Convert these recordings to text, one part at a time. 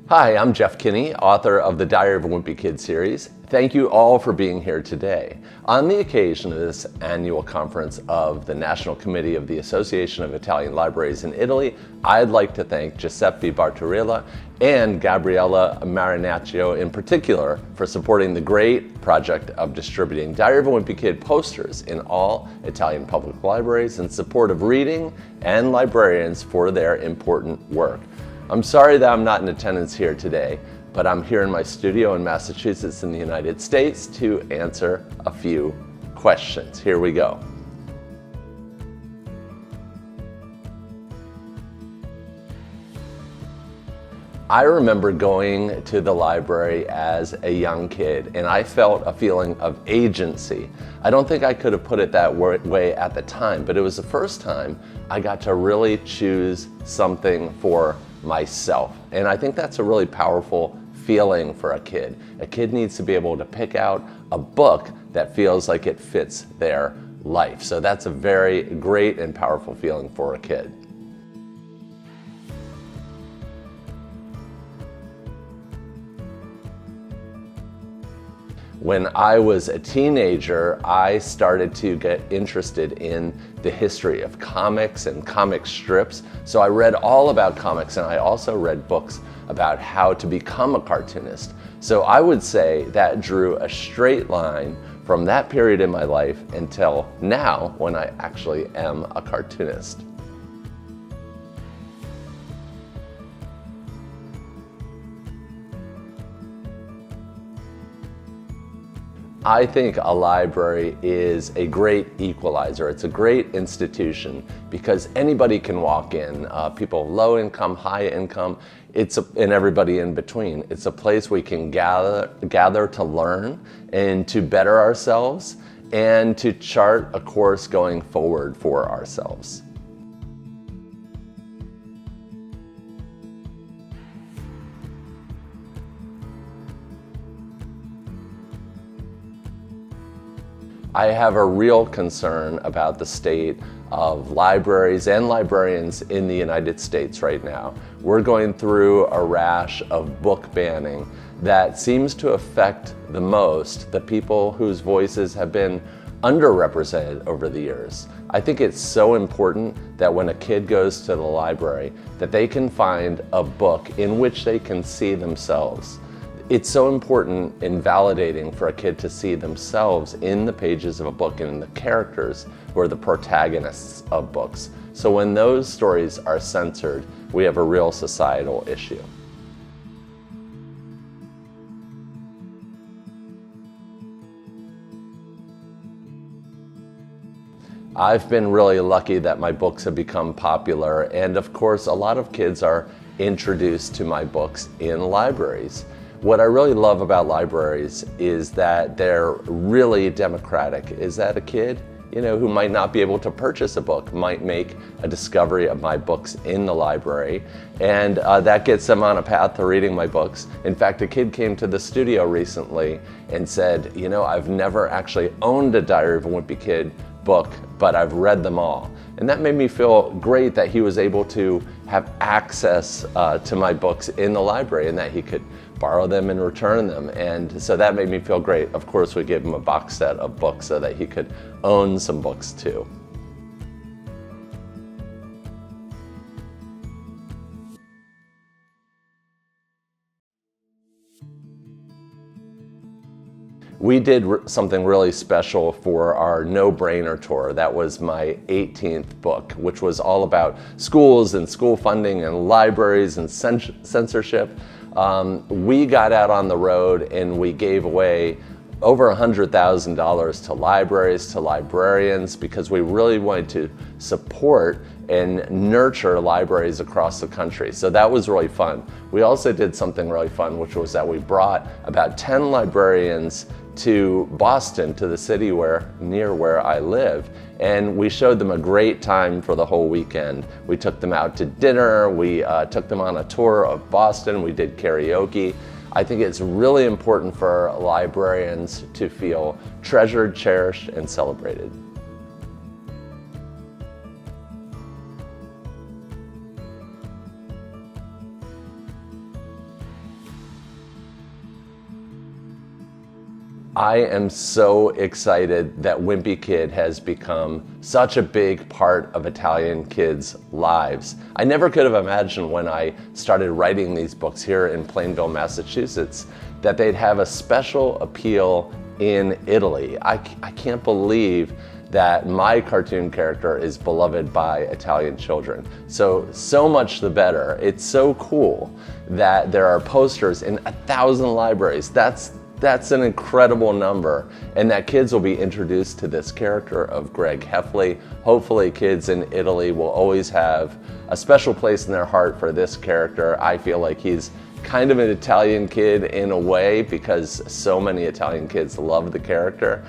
Hi, I'm Jeff Kinney, author of the Diary of a Wimpy Kid series. Thank you all for being here today. On the occasion of this annual conference of the National Committee of the Association of Italian Libraries in Italy, I'd like to thank Giuseppe Bartorella and Gabriella Marinaccio in particular for supporting the great project of distributing Diary of a Wimpy Kid posters in all Italian public libraries in support of reading and librarians for their important work. I'm sorry that I'm not in attendance here today, but I'm here in my studio in Massachusetts in the United States to answer a few questions. Here we go. I remember going to the library as a young kid, and I felt a feeling of agency. I don't think I could have put it that way at the time, but it was the first time I got to really choose something for myself. And I think that's a really powerful feeling for a kid. A kid needs to be able to pick out a book that feels like it fits their life. So that's a very great and powerful feeling for a kid. When I was a teenager, I started to get interested in the history of comics and comic strips. So I read all about comics, and I also read books about how to become a cartoonist. So I would say that drew a straight line from that period in my life until now, when I actually am a cartoonist. I think a library is a great equalizer. It's a great institution because anybody can walk in, people low income, high income, and everybody in between. It's a place we can gather to learn and to better ourselves and to chart a course going forward for ourselves. I have a real concern about the state of libraries and librarians in the United States right now. We're going through a rash of book banning that seems to affect the most the people whose voices have been underrepresented over the years. I think it's so important that when a kid goes to the library that they can find a book in which they can see themselves. It's so important and validating for a kid to see themselves in the pages of a book and in the characters who are the protagonists of books. So when those stories are censored, we have a real societal issue. I've been really lucky that my books have become popular, and of course a lot of kids are introduced to my books in libraries. What I really love about libraries is that they're really democratic. Is that a kid, who might not be able to purchase a book might make a discovery of my books in the library, and that gets them on a path to reading my books. In fact, a kid came to the studio recently and said, I've never actually owned a Diary of a Wimpy Kid book, but I've read them all. And that made me feel great that he was able to have access to my books in the library and that he could borrow them and return them. And so that made me feel great. Of course, we gave him a box set of books so that he could own some books too. We did something really special for our No-Brainer tour. That was my 18th book, which was all about schools and school funding and libraries and censorship. We got out on the road and we gave away over $100,000 to libraries, to librarians, because we really wanted to support and nurture libraries across the country. So that was really fun. We also did something really fun, which was that we brought about 10 librarians to Boston, to the city near where I live, and we showed them a great time for the whole weekend. We took them out to dinner, we took them on a tour of Boston, we did karaoke. I think it's really important for librarians to feel treasured, cherished, and celebrated. I am so excited that Wimpy Kid has become such a big part of Italian kids' lives. I never could have imagined when I started writing these books here in Plainville, Massachusetts, that they'd have a special appeal in Italy. I can't believe that my cartoon character is beloved by Italian children. So much the better. It's so cool that there are posters in 1,000 libraries. That's an incredible number, and that kids will be introduced to this character of Greg Heffley. Hopefully kids in Italy will always have a special place in their heart for this character. I feel like he's kind of an Italian kid in a way because so many Italian kids love the character.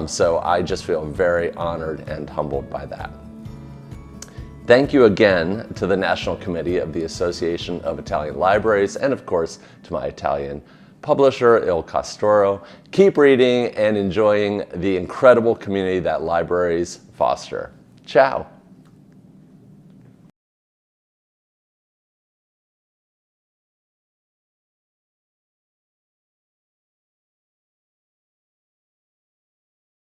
So I just feel very honored and humbled by that. Thank you again to the National Committee of the Association of Italian Libraries, and of course to my Italian publisher, Il Castoro. Keep reading and enjoying the incredible community that libraries foster. Ciao.